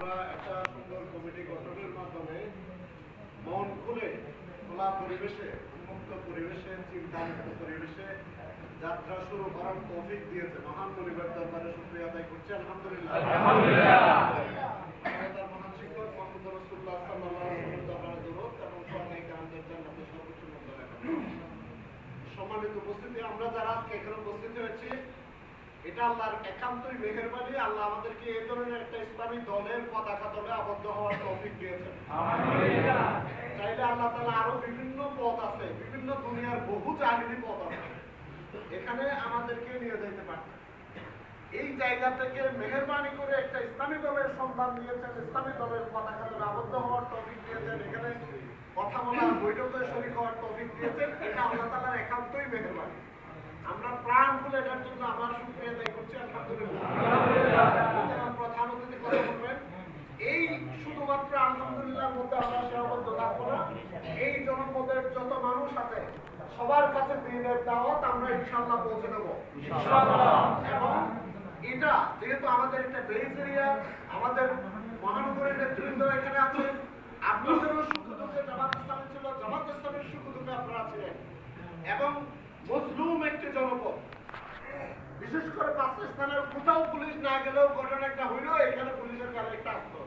আমরা একটা সুন্দর কমিটি গঠনের মাধ্যমে মন খুলে খোলা পরিবেশে, উন্মুক্ত পরিবেশে, চিন্তামুক্ত পরিবেশে যাত্রা শুরু করার তৌফিক দিয়েছে। মহান পরিবার দরবারে শুকরিয়া আদায় করছি, আলহামদুলিল্লাহ। তার মহান শিক্ষক মোহাম্মদ রাসূলুল্লাহ সাল্লাল্লাহু আলাইহি ওয়াসাল্লাম দরবারে দরুদ এবং সবাই কামদের জান্নাতে সর্বোচ্চ মর্যাদা কামনা। সম্মানিত উপস্থিতি, আমরা যারা আজকে এখানে উপস্থিত হয়েছি, এটা আল্লাহর একান্তই মেহেরবানি। আল্লাহ আমাদেরকে এই ধরনের একটা ইসলামী দলের পতাকা তলে আবদ্ধ হওয়ার তৌফিক দিয়েছেন। চাইলে আল্লাহ তাআলা আরো বিভিন্ন পথ আছে, বিভিন্ন দুনিয়ার বহু জাহিলি পথ আছে, এখানে আমাদেরকে নিয়ে যেতে পারতেন। এই জায়গা থেকে মেহেরবানি করে একটা ইসলামী দলের সন্ধান দিয়েছেন, ইসলামী দলের পতাকা তলে আবদ্ধ হওয়ার তৌফিক দিয়েছেন, এখানে কথা বলা, বৈঠকে শরীক হওয়ার তৌফিক দিয়েছেন। এটা আল্লাহ তাআলার একান্তই মেহেরবানি। আমরা প্রাণ খুলে এটার জন্য আমার শুকরিয়া আদায় করছি, আলহামদুলিল্লাহ। প্রধান অতিথি কথা বলবেন, এই শুধুমাত্র আলহামদুলিল্লাহর মধ্যে আমরা সীমাবদ্ধ থাকবো না। এই জনপদের যত মানুষ আছে সবার কাছে দিনের দাওয়াত আমরা ইনশাআল্লাহ পৌঁছে দেবো এবং এটা যেহেতু আমাদের একটা বেস এরিয়া, আমাদের মহানগরের নেতৃবৃন্দ এখানে আছে, আপনাদেরও সুখ দুঃখে জামাত ইসলামী ছিল, জামাত ইসলামের সুখ দুঃখে আপনারা ছিলেন এবং মজলুম একটি জনপদ, বিশেষ করে পাঁচ স্থানের কোথাও পুলিশ না গেলেও ঘটনা একটা হইলেও এখানে পুলিশের কালে একটা আসতো।